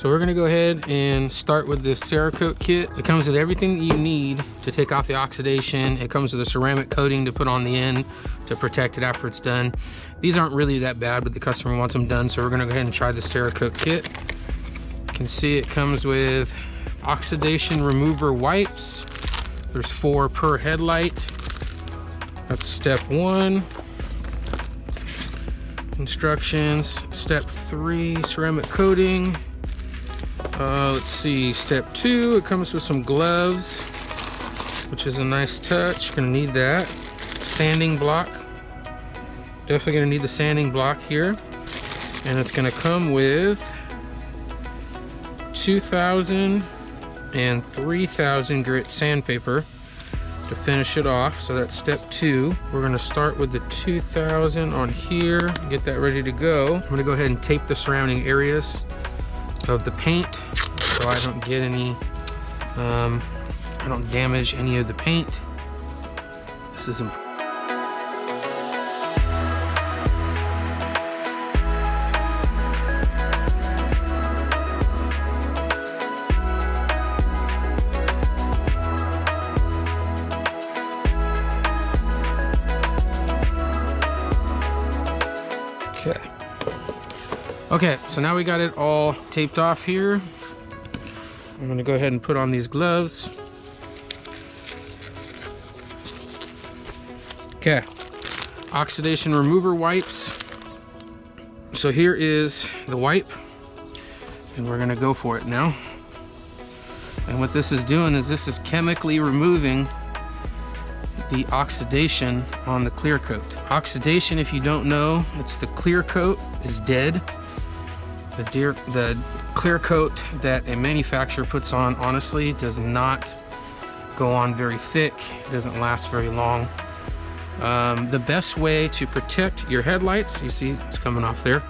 So we're gonna go ahead and start with this Cerakote kit. It comes with everything that you need to take off the oxidation. It comes with a ceramic coating to put on the end to protect it after it's done. These aren't really that bad, but the customer wants them done, so we're gonna go ahead and try the Cerakote kit. You can see it comes with oxidation remover wipes. There's 4 per headlight. That's step 1. Instructions. Step 3, ceramic coating. Let's see, step 2, it comes with some gloves, which is a nice touch. Gonna need that. Sanding block. Definitely gonna need the sanding block here. And it's gonna come with 2,000 and 3,000 grit sandpaper to finish it off. So that's step 2. We're gonna start with the 2,000 on here, get that ready to go. I'm gonna go ahead and tape the surrounding areas of the paint so I don't get any, I don't damage any of the paint. This is important. Okay, so now we got it all taped off here. I'm gonna go ahead and put on these gloves. Okay, oxidation remover wipes. So here is the wipe, and we're gonna go for it now. And what this is doing is this is chemically removing the oxidation on the clear coat. Oxidation, if you don't know, it's the clear coat is dead. The clear coat that a manufacturer puts on, honestly, does not go on very thick. It doesn't last very long. The best way to protect your headlights, you see it's coming off there.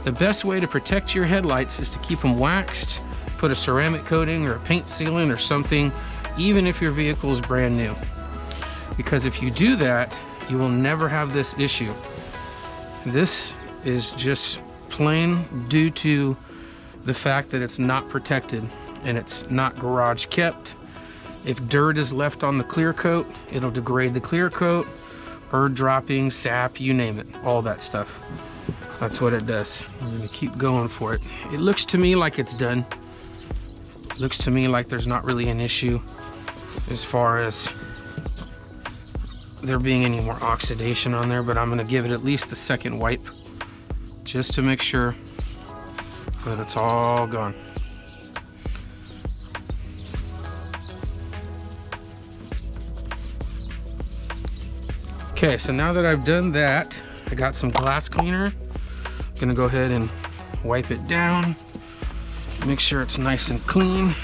The best way to protect your headlights is to keep them waxed, put a ceramic coating or a paint sealant or something, even if your vehicle is brand new. Because if you do that, you will never have this issue. This is just plain due to the fact that it's not protected and it's not garage kept. If dirt is left on the clear coat, it'll degrade the clear coat, bird droppings, sap, you name it, all that stuff. That's what it does. I'm gonna keep going for it. It looks to me like it's done. It looks to me like there's not really an issue as far as there being any more oxidation on there, but I'm gonna give it at least the second wipe just to make sure that it's all gone. Okay, so now that I've done that, I got some glass cleaner. I'm gonna go ahead and wipe it down, make sure it's nice and clean.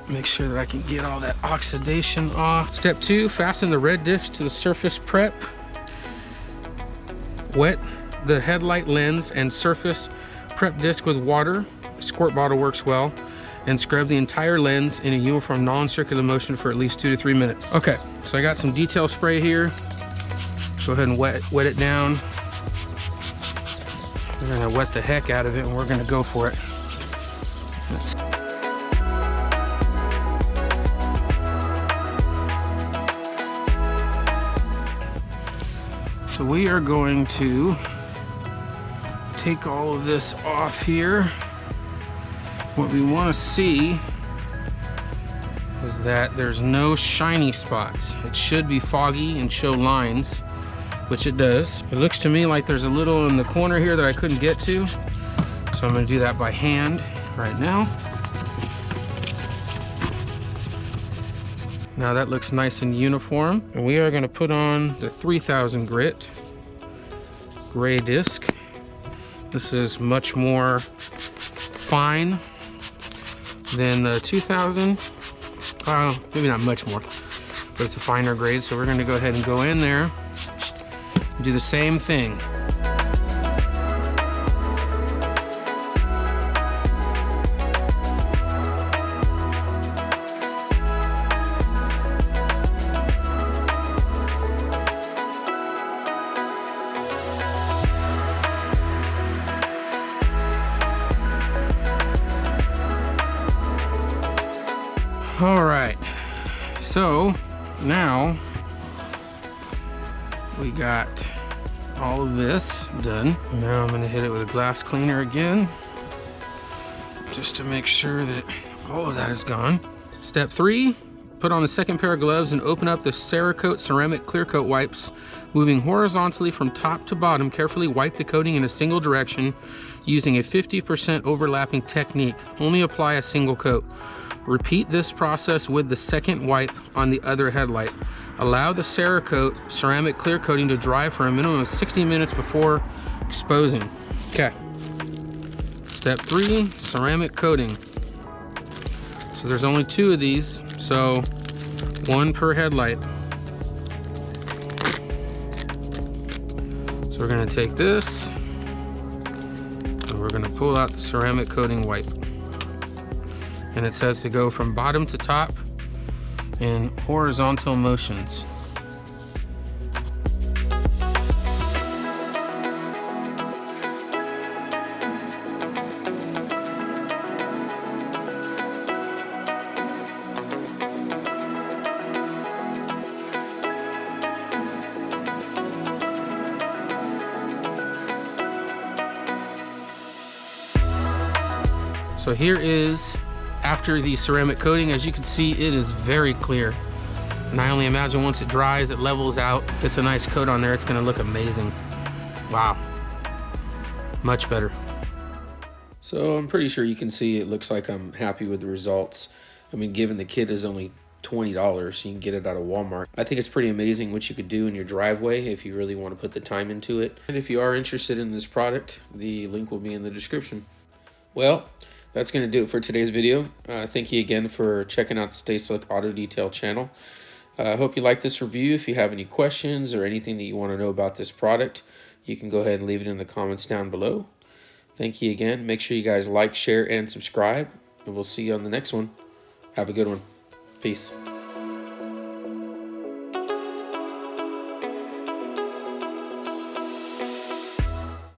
Make sure that I can get all that oxidation off. Step 2, fasten the red disc to the surface prep. Wet the headlight lens and surface prep disc with water. Squirt bottle works well. And scrub the entire lens in a uniform non-circular motion for at least 2 to 3 minutes. Okay, so I got some detail spray here. Go ahead and wet it down. We're gonna wet the heck out of it and we're gonna go for it. So we are going to take all of this off here. What we want to see is that there's no shiny spots. It should be foggy and show lines, which it does. It looks to me like there's a little in the corner here that I couldn't get to. So I'm going to do that by hand right now. Now that looks nice and uniform. And we are going to put on the 3000 grit gray disc. This is much more fine than the 2000. Maybe not much more, but it's a finer grade. So we're going to go ahead and go in there and do the same thing. now we got all of this done. Now I'm gonna hit it with a glass cleaner again, just to make sure that all of that is gone. Step 3, put on the second pair of gloves and open up the Cerakote ceramic clear coat wipes. Moving horizontally from top to bottom, carefully wipe the coating in a single direction using a 50% overlapping technique. Only apply a single coat. Repeat this process with the second wipe on the other headlight. Allow the Cerakote ceramic clear coating to dry for a minimum of 60 minutes before exposing. Okay. Step 3, ceramic coating. So there's only 2 of these, so 1 per headlight. So we're gonna take this and we're gonna pull out the ceramic coating wipe. And it says to go from bottom to top in horizontal motions. So here is after the ceramic coating. As you can see, it is very clear. And I only imagine once it dries, it levels out, gets a nice coat on there, it's gonna look amazing. Wow, much better. So I'm pretty sure you can see it looks like I'm happy with the results. I mean, given the kit is only $20, you can get it out of Walmart. I think it's pretty amazing what you could do in your driveway if you really want to put the time into it. And if you are interested in this product, the link will be in the description. Well, that's going to do it for today's video. Thank you again for checking out the Stay Slick Auto Detail channel. I hope you like this review. If you have any questions or anything that you want to know about this product, you can go ahead and leave it in the comments down below. Thank you again. Make sure you guys like, share, and subscribe, and we'll see you on the next one. Have a good one. Peace.